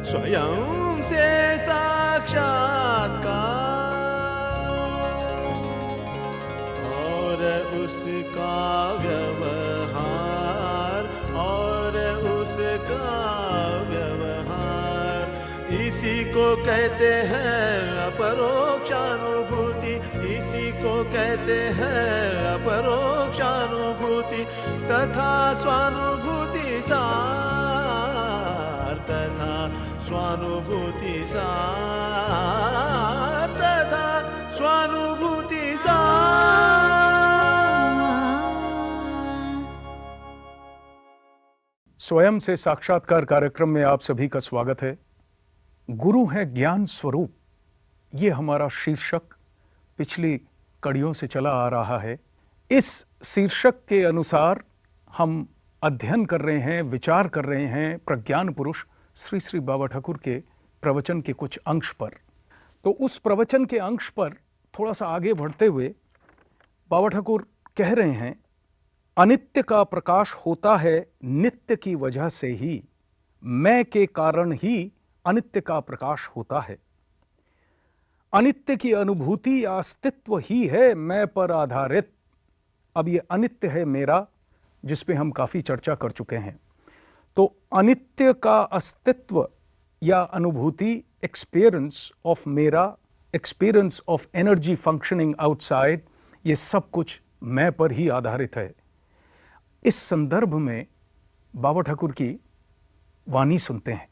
स्वयं से साक्षात्कार और उसका व्यवहार इसी को कहते हैं अपरोक्षानुभूति, इसी को कहते हैं अपरोक्षानुभूति तथा स्वानुभूति सार, तथा स्वानुभूति सार, तथा स्वानुभूति सार। स्वयं से साक्षात्कार कार्यक्रम में आप सभी का स्वागत है। गुरु है ज्ञान स्वरूप, ये हमारा शीर्षक पिछली कड़ियों से चला आ रहा है। इस शीर्षक के अनुसार हम अध्ययन कर रहे हैं, विचार कर रहे हैं प्रज्ञान पुरुष श्री श्री बाबा ठाकुर के प्रवचन के कुछ अंश पर। तो उस प्रवचन के अंश पर थोड़ा सा आगे बढ़ते हुए बाबा ठाकुर कह रहे हैं, अनित्य का प्रकाश होता है नित्य की वजह से ही, मैं के कारण ही अनित्य का प्रकाश होता है। अनित्य की अनुभूति या अस्तित्व ही है मैं पर आधारित। अब ये अनित्य है मेरा, जिस पे हम काफी चर्चा कर चुके हैं। तो अनित्य का अस्तित्व या अनुभूति, एक्सपीरियंस ऑफ मेरा, experience of energy functioning outside, ये सब कुछ मैं पर ही आधारित है। इस संदर्भ में बाबा ठाकुर की वाणी सुनते हैं।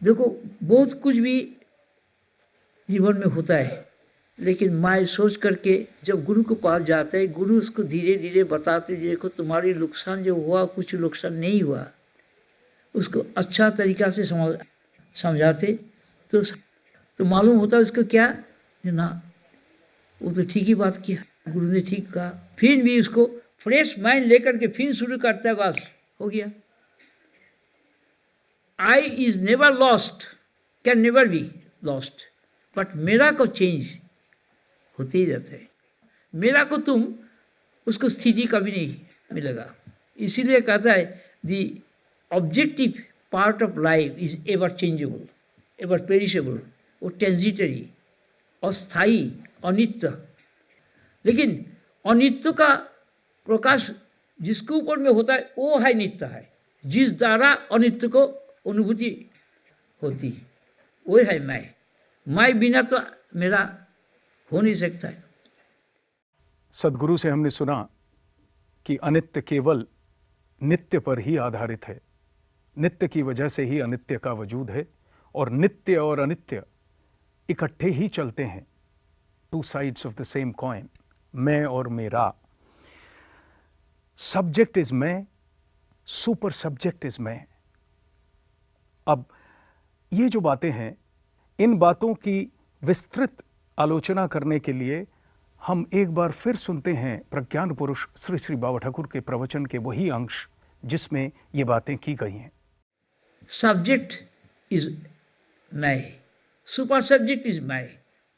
देखो, बहुत कुछ भी जीवन में होता है, लेकिन मैं सोच करके जब गुरु के पास जाते हैं, गुरु उसको धीरे धीरे बताते, देखो तुम्हारी नुकसान जो हुआ, कुछ नुकसान नहीं हुआ, उसको अच्छा तरीका से समझाते तो मालूम होता है उसको क्या, ना वो तो ठीक ही बात किया, गुरु ने ठीक कहा। फिर भी उसको फ्रेश माइंड लेकर के फिर शुरू करता है, बस हो गया। I is never lost, can never be lost, but मेरा को चेंज होते ही रहता है। मेरा को तुम उसको स्थिति कभी नहीं मिलेगा। इसीलिए कहता है the objective part of life is ever changeable, ever perishable, वो ट्रांजिटरी, अस्थाई, अनित्य। लेकिन अनित्य का प्रकाश जिसके ऊपर में होता है वो है नित्य है, जिस द्वारा अनित्य को अनुभूति होती, वो है मैं बिना तो मेरा हो नहीं सकता है। सदगुरु से हमने सुना कि अनित्य केवल नित्य पर ही आधारित है, नित्य की वजह से ही अनित्य का वजूद है, और नित्य और अनित्य इकट्ठे ही चलते हैं, two sides of the same coin, मैं और मेरा। सब्जेक्ट इज मैं, सुपर सब्जेक्ट इज मैं। अब ये जो बातें हैं, इन बातों की विस्तृत आलोचना करने के लिए हम एक बार फिर सुनते हैं प्रज्ञान पुरुष श्री श्री बाबा ठाकुर के प्रवचन के वही अंश जिसमें ये बातें की गई हैं। सब्जेक्ट इज मैं, सुपर सब्जेक्ट इज मैं।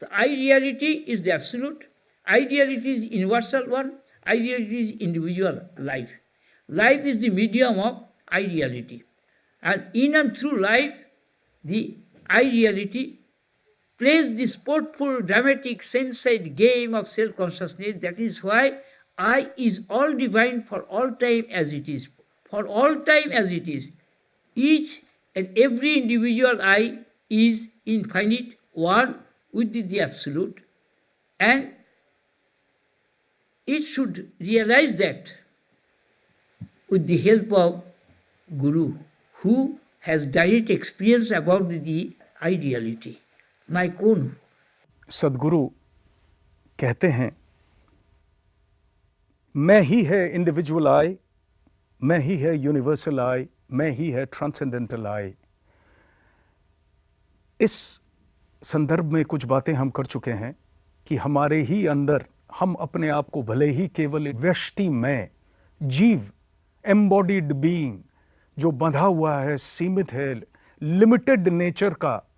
तो ideality is the absolute, ideality is universal one, ideality is individual life. Life is the medium of ideality, and in and through life, the ideality plays this sportful, dramatic, sense-side game of self-consciousness. That is why I is all divine for all time as it is. For all time as it is. Each and every individual I is infinite, one with the absolute. And it should realize that with the help of Guru, who has direct experience about the ideality. मैं कौन हूँ? सदगुरु कहते हैं, मैं ही है individual आई, मैं ही है यूनिवर्सल आई, मैं ही है ट्रांसेंडेंटल आई। इस संदर्भ में कुछ बातें हम कर चुके हैं कि हमारे ही अंदर हम अपने आप को भले ही केवल व्यष्टि मैं, जीव, एम्बॉडीड बीइंग, जो बंधा हुआ है, सीमित है, लिमिटेड नेचर का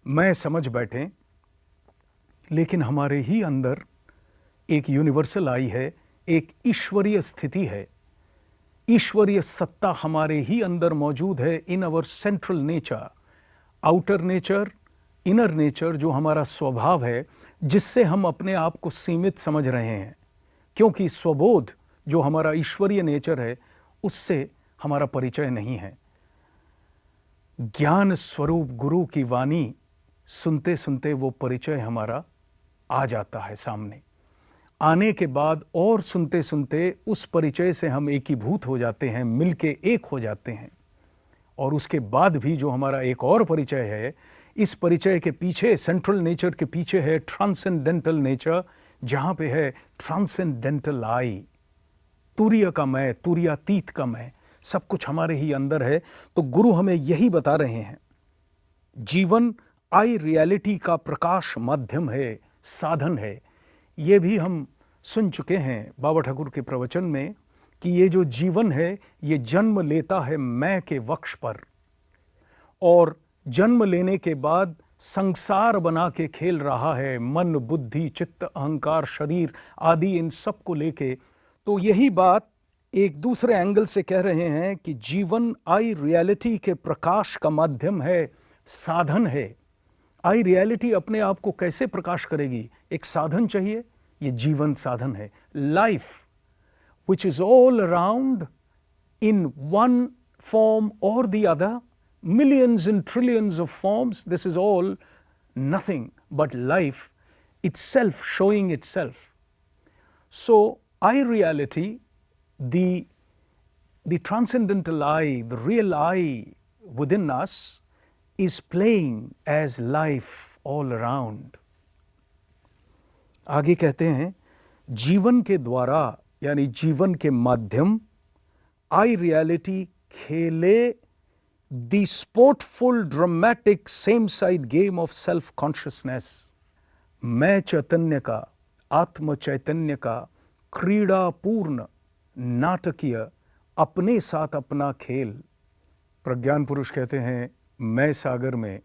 मैं समझ बैठे, लेकिन हमारे ही अंदर एक यूनिवर्सल आई है, एक ईश्वरीय स्थिति है, ईश्वरीय सत्ता हमारे ही अंदर मौजूद है, in our central nature, outer nature, inner nature, जो हमारा स्वभाव है, जिससे हम अपने आप को सीमित समझ रहे हैं, क्योंकि स्वबोध जो हमारा ईश्वरीय नेचर है उससे हमारा परिचय नहीं है। ज्ञान स्वरूप गुरु की वाणी सुनते सुनते वो परिचय हमारा आ जाता है सामने। आने के बाद और सुनते सुनते उस परिचय से हम एकीभूत हो जाते हैं, मिलके एक हो जाते हैं। और उसके बाद भी जो हमारा एक और परिचय है, इस परिचय के पीछे, सेंट्रल नेचर के पीछे है ट्रांसेंडेंटल नेचर, जहां पे है ट्रांसेंडेंटल आई, तुरीय का मैं, तुरीयातीत का मैं, सब कुछ हमारे ही अंदर है। तो गुरु हमें यही बता रहे हैं, जीवन आई रियलिटी का प्रकाश माध्यम है, साधन है। ये भी हम सुन चुके हैं बाबा ठाकुर के प्रवचन में कि ये जो जीवन है ये जन्म लेता है मैं के वक्ष पर, और जन्म लेने के बाद संसार बना के खेल रहा है, मन, बुद्धि, चित्त, अहंकार, शरीर आदि इन सब को लेके। तो यही बात एक दूसरे एंगल से कह रहे हैं कि जीवन आई रियलिटी के प्रकाश का माध्यम है, साधन है। आई रियलिटी अपने आप को कैसे प्रकाश करेगी? एक साधन चाहिए, ये जीवन साधन है। Life which is all around in one form or the other, millions and trillions of forms, this is all nothing but life itself showing itself. So I reality, the transcendental I, the real I within us is playing as life all around. आगे कहते हैं, जीवन के द्वारा यानी जीवन के माध्यम आई रियलिटी खेले the sportful dramatic same side game of self consciousness. मैं चैतन्य का, आत्म चैतन्य का क्रीड़ापूर्ण नाटकीय अपने साथ अपना खेल। प्रज्ञान पुरुष कहते हैं, मैं सागर में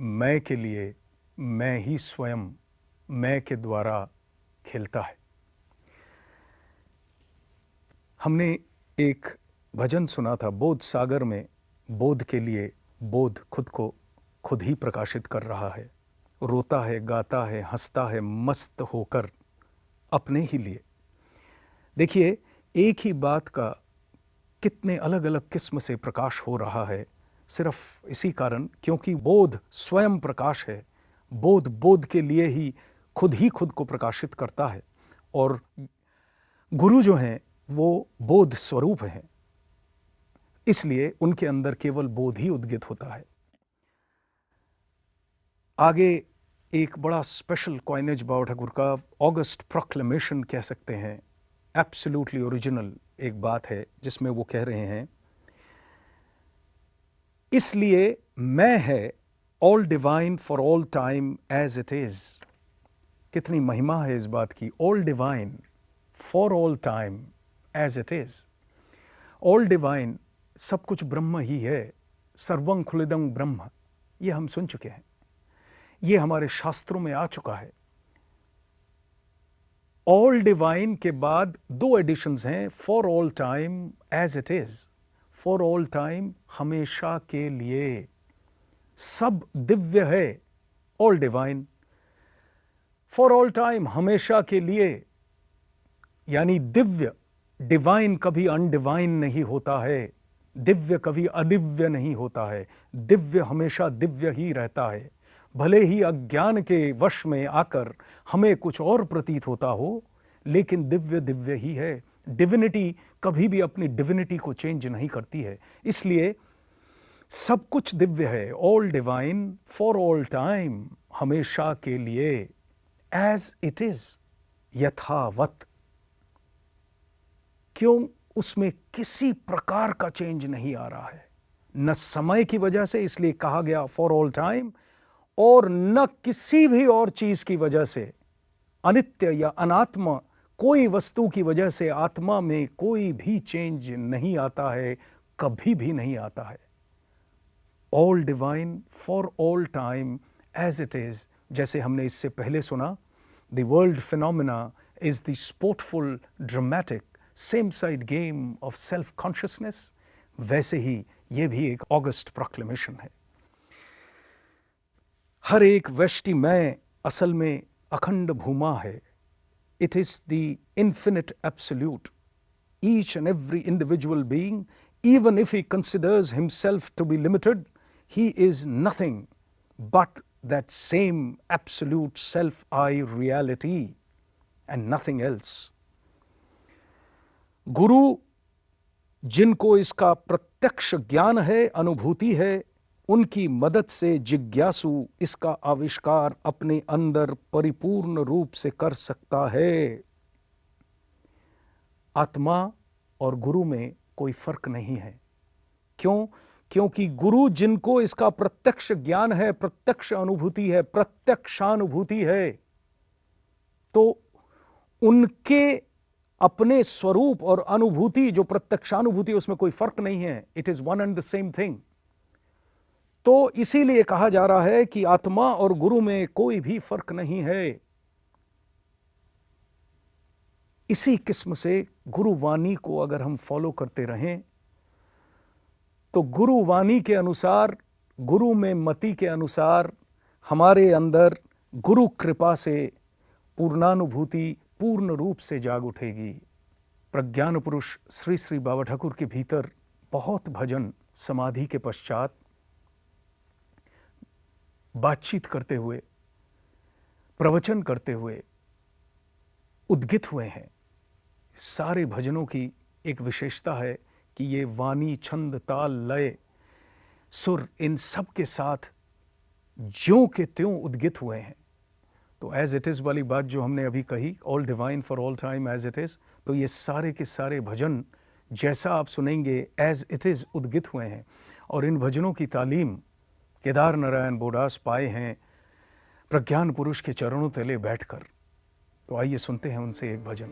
मैं के लिए मैं ही स्वयं मैं के द्वारा खेलता है। हमने एक भजन सुना था, बोध सागर में बोध के लिए बोध खुद को खुद ही प्रकाशित कर रहा है, रोता है, गाता है, हंसता है, मस्त होकर अपने ही लिए। देखिए, एक ही बात का कितने अलग अलग किस्म से प्रकाश हो रहा है, सिर्फ इसी कारण क्योंकि बोध स्वयं प्रकाश है। बोध बोध के लिए ही खुद को प्रकाशित करता है, और गुरु जो हैं वो बोध स्वरूप हैं, इसलिए उनके अंदर केवल बोध ही उद्गित होता है। आगे एक बड़ा स्पेशल कॉइनेज बाबा ठाकुर का, ऑगस्ट प्रोक्लेमेशन कह सकते हैं, एब्सोल्युटली ओरिजिनल एक बात है जिसमें वो कह रहे हैं, इसलिए मैं है all divine for all time as it is. कितनी महिमा है इस बात की, all divine for all time as it is. All divine, सब कुछ ब्रह्म ही है, सर्वं खुलिदं ब्रह्म, ये हम सुन चुके हैं, ये हमारे शास्त्रों में आ चुका है। ऑल डिवाइन के बाद दो एडिशंस हैं, for all time as it is. For all time हमेशा के लिए, सब दिव्य है, all divine. For all time हमेशा के लिए, यानी दिव्य, डिवाइन कभी अनडिवाइन नहीं होता है, दिव्य कभी अदिव्य नहीं होता है, दिव्य हमेशा दिव्य ही रहता है। भले ही अज्ञान के वश में आकर हमें कुछ और प्रतीत होता हो, लेकिन दिव्य दिव्य ही है। डिविनिटी कभी भी अपनी डिविनिटी को चेंज नहीं करती है, इसलिए सब कुछ दिव्य है, all divine for all time, हमेशा के लिए, एज इट इज, यथावत। क्यों? उसमें किसी प्रकार का चेंज नहीं आ रहा है, न समय की वजह से, इसलिए कहा गया फॉर ऑल टाइम, और न किसी भी और चीज की वजह से, अनित्य या अनात्मा कोई वस्तु की वजह से आत्मा में कोई भी चेंज नहीं आता है, कभी भी नहीं आता है। All divine for all time as it is. जैसे हमने इससे पहले सुना, the world phenomena is the sportful dramatic same side game of self consciousness, वैसे ही ये भी एक ऑगस्ट प्रोक्लेमेशन है। हर एक व्यष्टि मैं असल में अखंड भूमा है। It is the infinite absolute. Each and every individual being, even if he considers himself to be limited, he is nothing but that same absolute self-I reality and nothing else. गुरु जिनको इसका प्रत्यक्ष ज्ञान है, अनुभूति है, उनकी मदद से जिज्ञासु इसका आविष्कार अपने अंदर परिपूर्ण रूप से कर सकता है। आत्मा और गुरु में कोई फर्क नहीं है। क्यों? क्योंकि गुरु जिनको इसका प्रत्यक्ष ज्ञान है, प्रत्यक्ष अनुभूति है, प्रत्यक्षानुभूति है, तो उनके अपने स्वरूप और अनुभूति जो प्रत्यक्षानुभूति है उसमें कोई फर्क नहीं है। It is one and the same thing. तो इसीलिए कहा जा रहा है कि आत्मा और गुरु में कोई भी फर्क नहीं है। इसी किस्म से गुरुवाणी को अगर हम फॉलो करते रहें तो गुरुवाणी के अनुसार, गुरु में मति के अनुसार हमारे अंदर गुरु कृपा से पूर्णानुभूति पूर्ण रूप से जाग उठेगी। प्रज्ञान पुरुष श्री श्री बाबा ठाकुर के भीतर बहुत भजन समाधि के पश्चात बातचीत करते हुए, प्रवचन करते हुए उद्गित हुए हैं। सारे भजनों की एक विशेषता है कि ये वाणी, छंद, ताल, लय, सुर, इन सब के साथ ज्यों के त्यों उद्गित हुए हैं। तो एज इट इज़ वाली बात जो हमने अभी कही, all divine for all time as it is, तो ये सारे के सारे भजन जैसा आप सुनेंगे एज इट इज़ उद्गित हुए हैं। और इन भजनों की तालीम केदार नारायण बोडास पाए हैं प्रज्ञान पुरुष के चरणों तले बैठकर। तो आइए सुनते हैं उनसे एक भजन।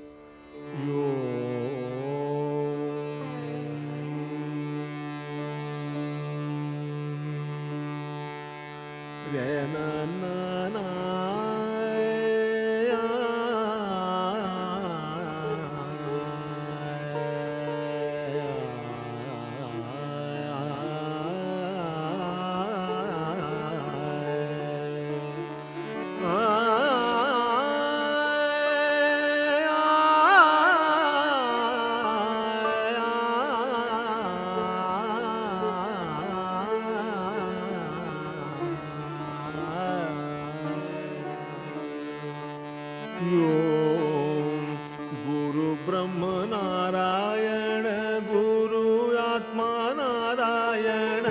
गुरु ब्रह्म नारायण गुरु आत्मा नारायण,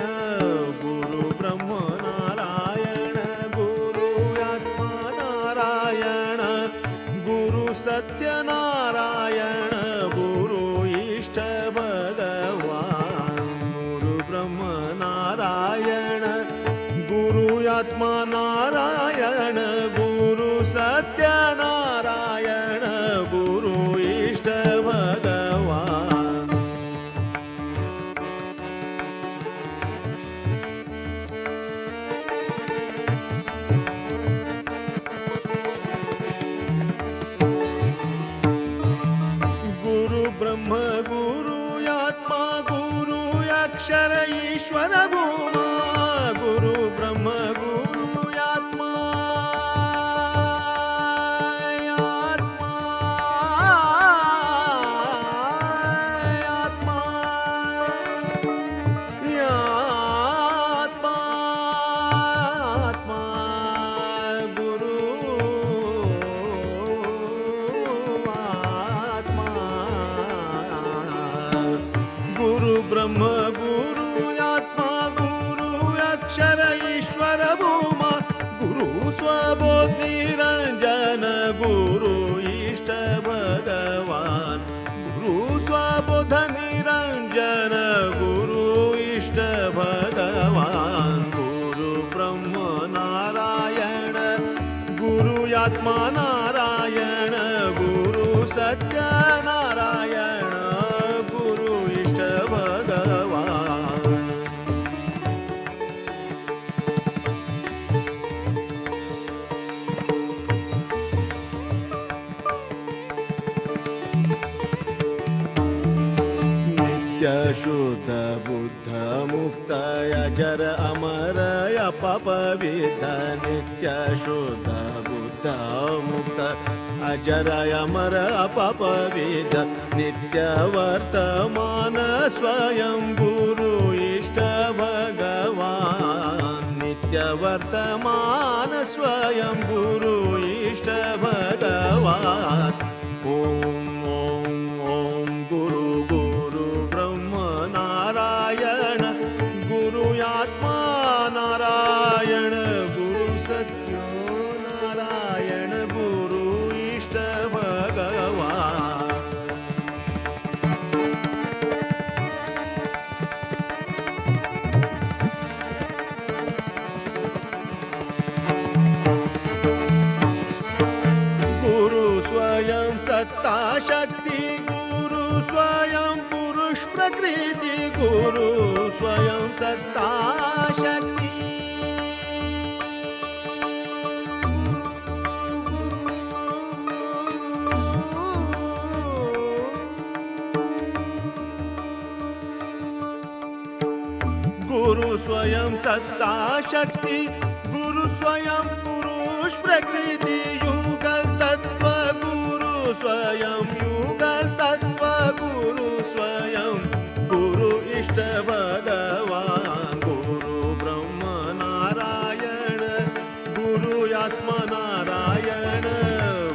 गुरु ब्रह्म नारायण गुरु आत्मा नारायण, गुरु सत्य नारायण गुरु इष्ट भगवान। गुरु ब्रह्म नारायण गुरु आत्मा नारायण, गुरु सत्य नारायण गुरु इष्ट भगवान। गुरु ब्रह्म गुरु आत्मा गुरु अक्षर ईश्वर भूमा, गुरु ब्रह्म गुरु आत्मा ब्रह्म गुरु आत्मा गुरु अक्षर ईश्वर भूमा, गुरु स्वबोध निरंजन गुरु इष्ट भगवान। गुरु स्वबोध निरंजन गुरु इष्ट भगवान। गुरु ब्रह्म नारायण गुरु आत्मा नारायण, गुरु सत्य नारायण गुरु इष्ट भगवान। मुक्त अजर अमर अपविद नित्य शुद्ध बुद्ध मुक्त अजर अमर अपविद नित्य वर्तमान स्वयं गुरु इष्ट भगवान नित्य वर्तमान स्वयं गुरु इष्ट भगवान ओम ओम ओम गुरु गुरु ब्रह्म नारायण गुरु आत्मा नारायण गुरु सत्य नारायण गुरु इष्ट भगवान गुरु स्वयं सत्ता शक्ति गुरु स्वयं पुरुष प्रकृति गुरु स्वयं सत्ता शक्ति गुरु स्वयं सत्ता शक्ति गुरु स्वयं पुरुष प्रकृति युगल तत्व गुरु स्वयं युगल तत्व गुरु स्वयं गुरु इष्ट भगवान गुरु ब्रह्म नारायण गुरु आत्मा नारायण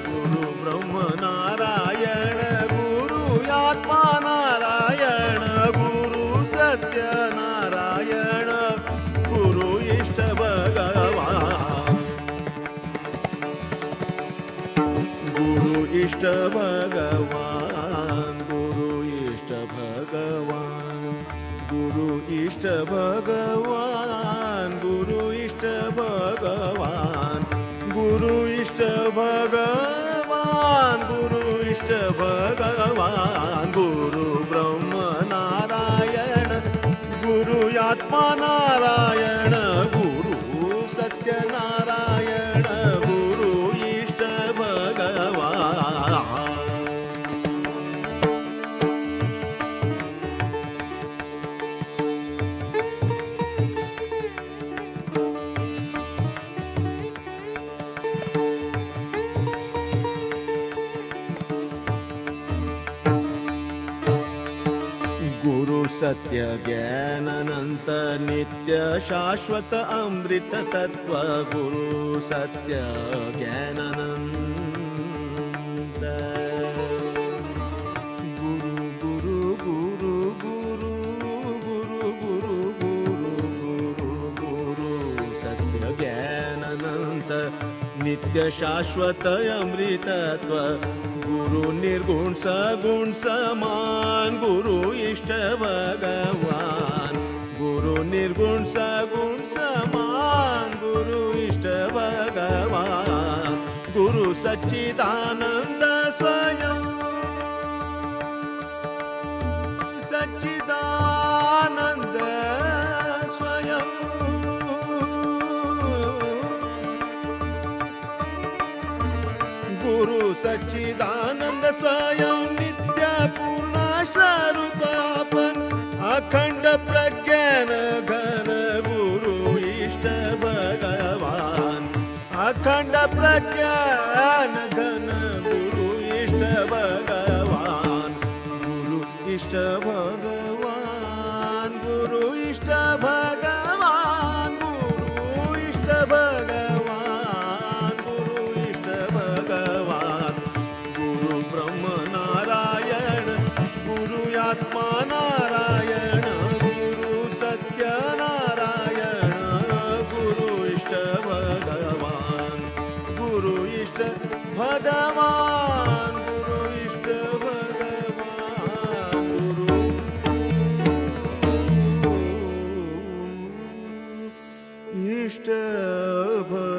गुरु ब्रह्म नारायण गुरु आत्मा नारायण गुरु सत्य नारायण गुरु इष्ट भगवान गुरु इष्ट भगवान गुरु इष्ट भगवान गुरु इष्ट भगवान गुरु इष्ट भगवान गुरु इष्ट भगवान गुरु इष्ट भगवान गुरु ब्रह्म नारायण गुरु आत्मा नारायण गुरु सत्य नारायण गुरु इष्ट भगवान गुरु सत्य ज्ञाननंत नित्य शाश्वत अमृत तत्व गुरु सत्य ज्ञाननंत गुरु गुरु गुरु गुरु गुरु गुरु गुरु गुरु गुरु सत्य ज्ञाननंत नित्य शाश्वत अमृतत्व गुरु निर्गुण सगुण समान गुरु इष्ट भगवान गुरु निर्गुण सगुण समान गुरु इष्ट भगवान गुरु सच्चिदानंद स्वयं सच्चिदानंद स्वयं गुरु सच्चिदानंद स्वयं नित्य पूर्ण स्वरूप आपण अखंड प्रज्ञान घन गुरु इष्ट भगवान अखंड प्रज्ञान घन गुरु इष्ट भगवान गुरु इष्ट भगवान गुरु इष्ट भगवान गुरु इष्ट भगवान गुरु इष्ट भगवान गुरु ब्रह्म नारायण गुरु आत्मा नारायण गुरु सत्य नारायण गुरु इष्ट भगवान गुरु इष्ट भगवान गुरु इष्ट भगवान गुरु इष्ट भगवान